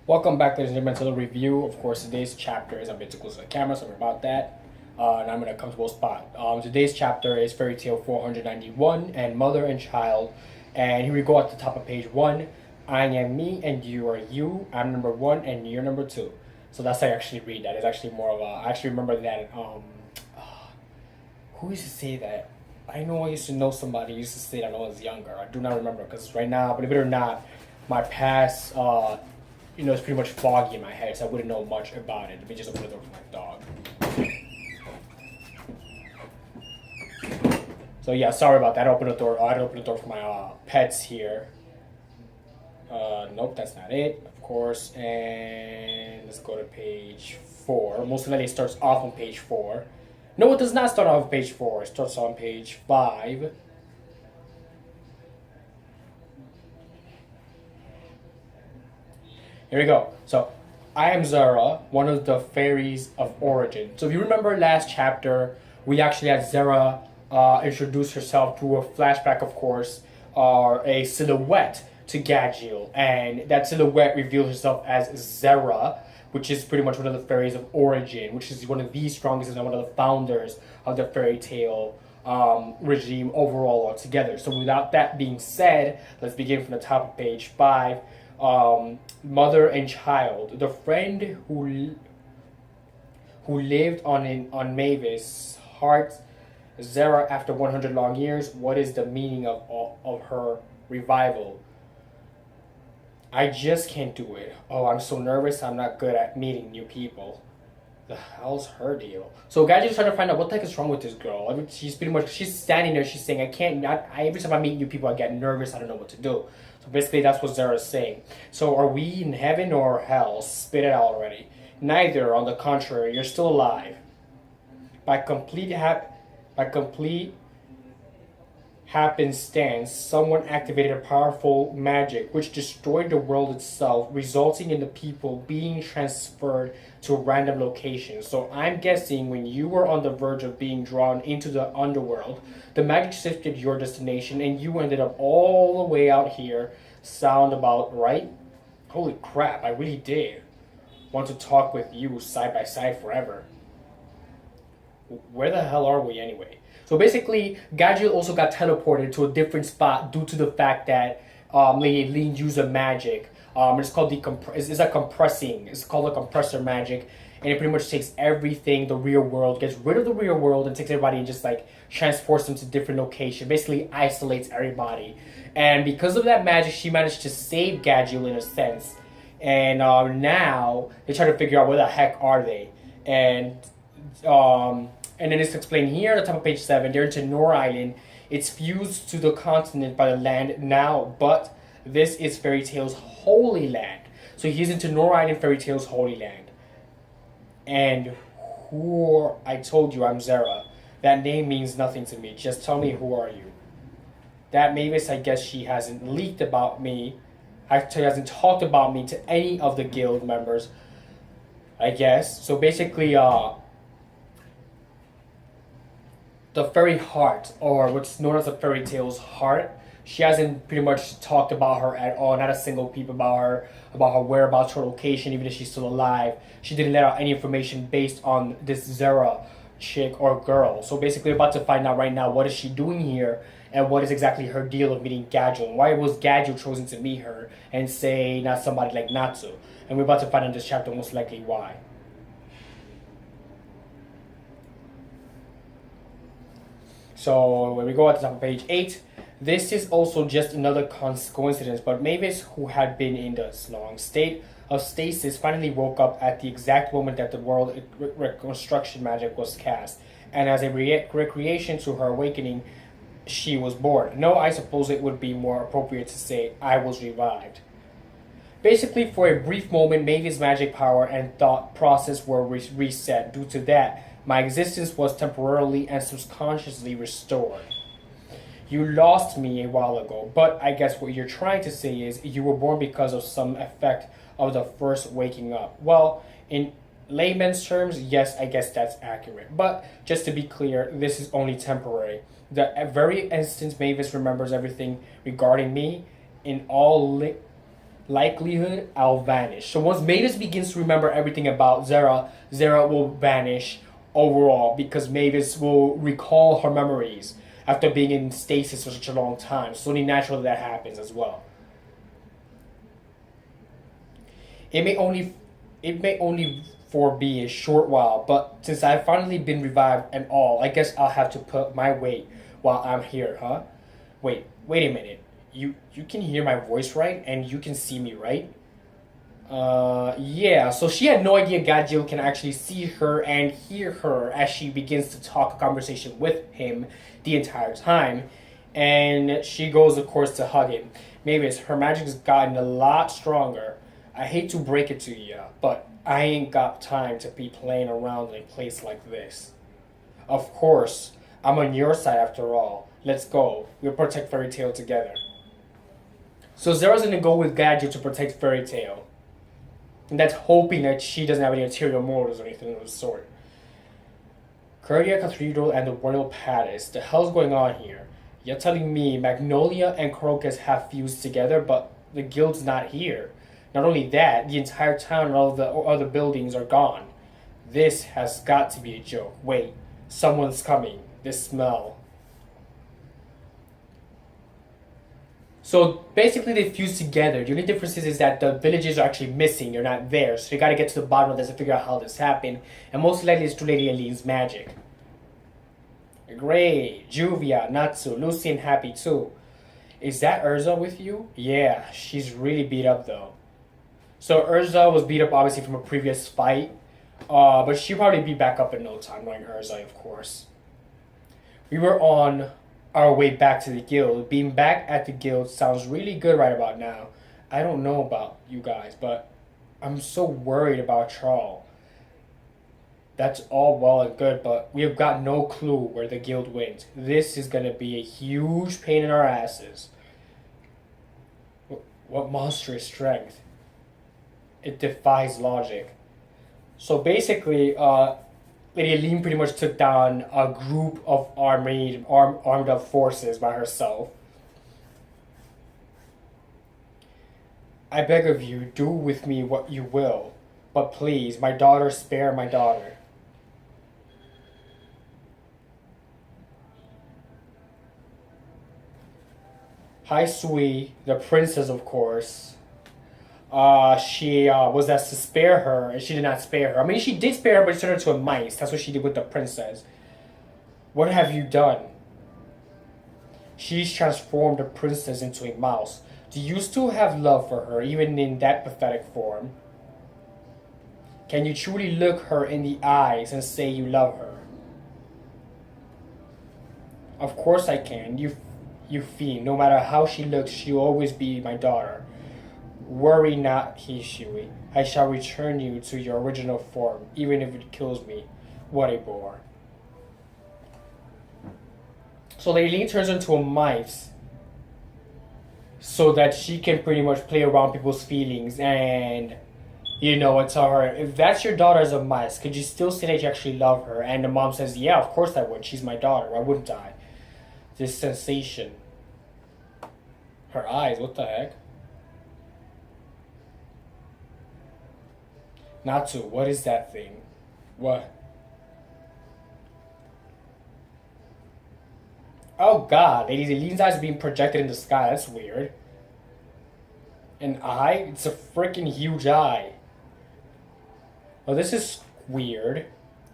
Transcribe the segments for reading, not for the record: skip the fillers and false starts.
Welcome back, ladies and gentlemen, to the review. Of course, today's chapter is a bit too close to the camera, so we're about that. And I'm in a comfortable spot. Today's chapter is Fairy Tale 491 and Mother and Child. And here we go at the top of page 1. I am me and you are you. I'm number 1 and you're number 2. So that's how I actually read that. It's actually more of a. I actually remember that. Who used to say that? I know I used to know somebody who used to say that when I was younger. I do not remember because right now, believe it or not, my past it's pretty much foggy in my head, so I wouldn't know much about it. Let me just open the door for my dog. So yeah, sorry about that. I opened the door. I had to open the door for my pets here. Nope, that's not it. Of course, and let's go to page 4. Most likely it starts off on page 4. No, it does not start off on page 4. It starts on page 5. Here we go. So, I am Zara, one of the fairies of origin. So, if you remember last chapter, we actually had Zara introduce herself through a flashback, of course, or a silhouette to Gadgil. And that silhouette reveals herself as Zara, which is pretty much one of the fairies of origin, which is one of the strongest and one of the founders of the fairy tale regime overall altogether. So without that being said, let's begin from the top of page 5. Mother and child. The friend who lived on Mavis heart Zara after 100 long years. What is the meaning of her revival? I just can't do it. Oh, I'm so nervous. I'm not good at meeting new people. The hell's her deal? So guys just trying to find out what the heck is wrong with this girl. I mean, she's standing there. She's saying, I can't. Not. Every time I meet new people, I get nervous. I don't know what to do. So basically, that's what Zara's saying. So are we in heaven or hell? Spit it out already. Neither. On the contrary, you're still alive. By complete happenstance, someone activated a powerful magic which destroyed the world itself, resulting in the people being transferred to random locations. So I'm guessing when you were on the verge of being drawn into the underworld, the magic shifted your destination and you ended up all the way out here. Sound about right? Holy crap, I really did want to talk with you side by side forever. Where the hell are we anyway? So basically, Gadget also got teleported to a different spot due to the fact that Lady Lean used a magic. It's called it's a compressing. It's called a compressor magic, and it pretty much takes everything, the real world, gets rid of the real world, and takes everybody and just like transports them to different locations. Basically, isolates everybody. And because of that magic, she managed to save Gadget in a sense. And now they try to figure out where the heck are they. And then it's explained here at the top of page 7. They're in Tenor Island. It's fused to the continent by the land now, but this is Fairy Tale's holy land. So he's in Tenor Island, Fairy Tale's holy land. And I told you I'm Zara. That name means nothing to me. Just tell me, who are you? That Mavis, I guess she hasn't leaked about me. Actually, hasn't talked about me to any of the guild members, I guess. So basically, the fairy heart, or what's known as the fairy tale's heart, she hasn't pretty much talked about her at all. Not a single peep about her whereabouts, her location, even if she's still alive. She didn't let out any information based on this Zara chick or girl. So basically, we're about to find out right now what is she doing here and what is exactly her deal of meeting Gadget. And why was Gadget chosen to meet her and say not somebody like Natsu? And we're about to find out in this chapter most likely why. So when we go at the top of page 8, this is also just another coincidence, but Mavis, who had been in this long state of stasis, finally woke up at the exact moment that the world reconstruction magic was cast. And as a recreation to her awakening, she was born. No, I suppose it would be more appropriate to say I was revived. Basically, for a brief moment, Mavis' magic power and thought process were reset. Due to that, my existence was temporarily and subconsciously restored. You lost me a while ago, but I guess what you're trying to say is you were born because of some effect of the first waking up. Well, in layman's terms, yes, I guess that's accurate. But just to be clear, this is only temporary. The very instant Mavis remembers everything regarding me, in all likelihood I'll vanish. So once Mavis begins to remember everything about Zera, Zera will vanish overall because Mavis will recall her memories after being in stasis for such a long time. So only natural that happens as well. It may only for be a short while, but since I've finally been revived and all, I guess I'll have to put my weight while I'm here, huh? Wait a minute. You can hear my voice, right? And you can see me, right? Yeah, so she had no idea Gadget can actually see her and hear her as she begins to talk a conversation with him the entire time. And she goes, of course, to hug him. Mavis, her magic's gotten a lot stronger. I hate to break it to you, but I ain't got time to be playing around in a place like this. Of course, I'm on your side after all. Let's go. We'll protect Fairy Tail together. So Zera's gonna go with Gadget to protect Fairy Tail. And that's hoping that she doesn't have any ulterior motives or anything of the sort. Cardia Cathedral and the Royal Palace. The hell's going on here? You're telling me Magnolia and Crocus have fused together, but the guild's not here. Not only that, the entire town and all the other buildings are gone. This has got to be a joke. Wait, someone's coming. This smell. So basically they fuse together. The only difference is that the villages are actually missing. They're not there. So you gotta get to the bottom of this and figure out how this happened. And most likely it's through Lady Aline's magic. Great. Juvia, Natsu, Lucy, and Happy too. Is that Urza with you? Yeah, she's really beat up though. So Urza was beat up obviously from a previous fight. But she'll probably be back up in no time, knowing Urza, of course. We were on our way back to the guild. Being back at the guild sounds really good right about now. I don't know about you guys, but I'm so worried about Charles. That's all well and good, but we have got no clue where the guild went. This is going to be a huge pain in our asses. What monstrous strength. It defies logic. So basically, Lady Aline pretty much took down a group of armed up forces by herself. I beg of you, do with me what you will, but please, my daughter, spare my daughter. Hai Sui, the princess, of course. She was asked to spare her, and she did not spare her. I mean, she did spare her, but she turned her to a mice. That's what she did with the princess. What have you done? She's transformed the princess into a mouse. Do you still have love for her, even in that pathetic form? Can you truly look her in the eyes and say you love her? Of course I can. You fiend. No matter how she looks, she'll always be my daughter. Worry not, Hishui. I shall return you to your original form, even if it kills me. What a bore. So Lady Aline turns into a mice so that she can pretty much play around people's feelings and, tell her, if that's your daughter as a mice, could you still say that you actually love her? And the mom says, yeah, of course I would. She's my daughter. Why wouldn't I? This sensation. Her eyes, what the heck? Natsu, what is that thing? What? Oh god, Lady Aline's eyes are being projected in the sky. That's weird. An eye? It's a freaking huge eye. Oh, this is weird.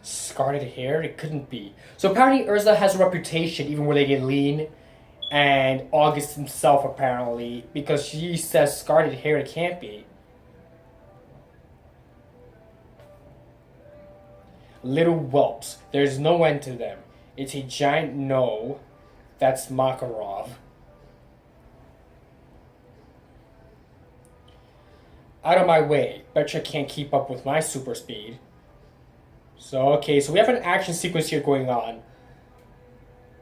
Scarlet hair? It couldn't be. So apparently Urza has a reputation, even with Lady Aline and August himself, apparently, because she says scarlet hair, it can't be. Little whelps. There's no end to them. It's a giant no. That's Makarov. Out of my way. Betcha can't keep up with my super speed. So, okay, so we have an action sequence here going on.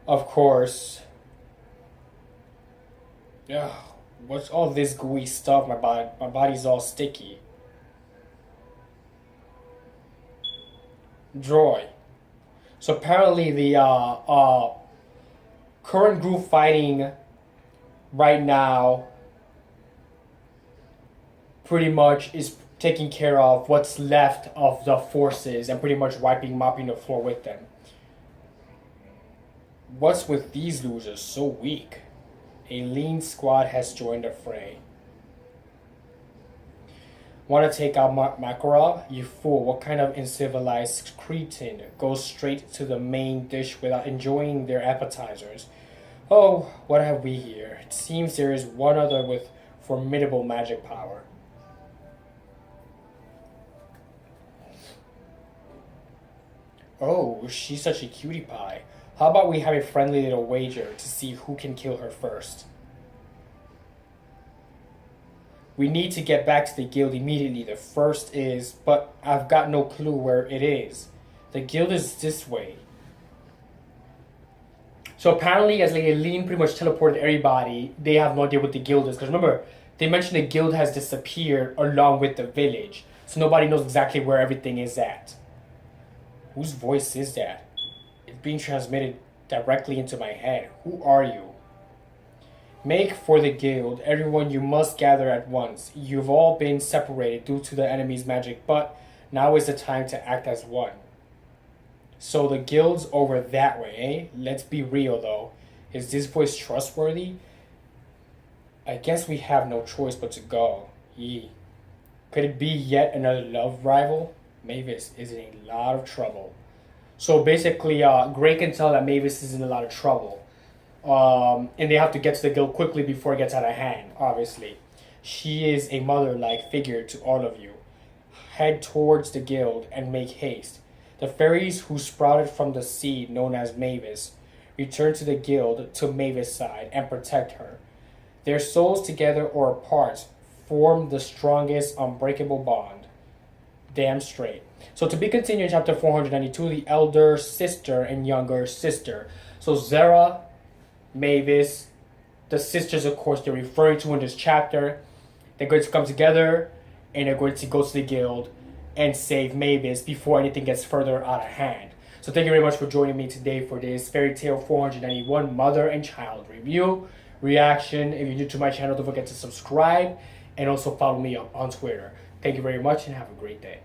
Of course. Ugh, what's all this gooey stuff? My body's all sticky. Droid. So apparently the current group fighting right now pretty much is taking care of what's left of the forces and pretty much mopping the floor with them. What's with these losers so weak? A lean squad has joined the fray. Want to take out Makarov? You fool, what kind of uncivilized cretin goes straight to the main dish without enjoying their appetizers? Oh, what have we here? It seems there is one other with formidable magic power. Oh, she's such a cutie pie. How about we have a friendly little wager to see who can kill her first? We need to get back to the guild immediately. The first is, but I've got no clue where it is. The guild is this way. So apparently, as like Eileen pretty much teleported everybody, they have no idea what the guild is. Because remember, they mentioned the guild has disappeared along with the village. So nobody knows exactly where everything is at. Whose voice is that? It's being transmitted directly into my head. Who are you? Make for the guild. Everyone, you must gather at once. You've all been separated due to the enemy's magic, but now is the time to act as one. So the guild's over that way, eh? Let's be real though. Is this voice trustworthy? I guess we have no choice but to go. Yee. Could it be yet another love rival? Mavis is in a lot of trouble. So basically, Gray can tell that Mavis is in a lot of trouble. And they have to get to the guild quickly before it gets out of hand, obviously. She is a mother-like figure to all of you. Head towards the guild and make haste. The fairies who sprouted from the seed known as Mavis return to the guild to Mavis' side and protect her. Their souls together or apart form the strongest unbreakable bond. Damn straight. So to be continued in chapter 492, the elder sister and younger sister. So Zara, Mavis, the sisters, of course, they're referring to in this chapter. They're going to come together and they're going to go to the guild and save Mavis before anything gets further out of hand. So thank you very much for joining me today for this Fairy Tail 491 Mother and Child review, reaction. If you're new to my channel, don't forget to subscribe and also follow me on Twitter. Thank you very much and have a great day.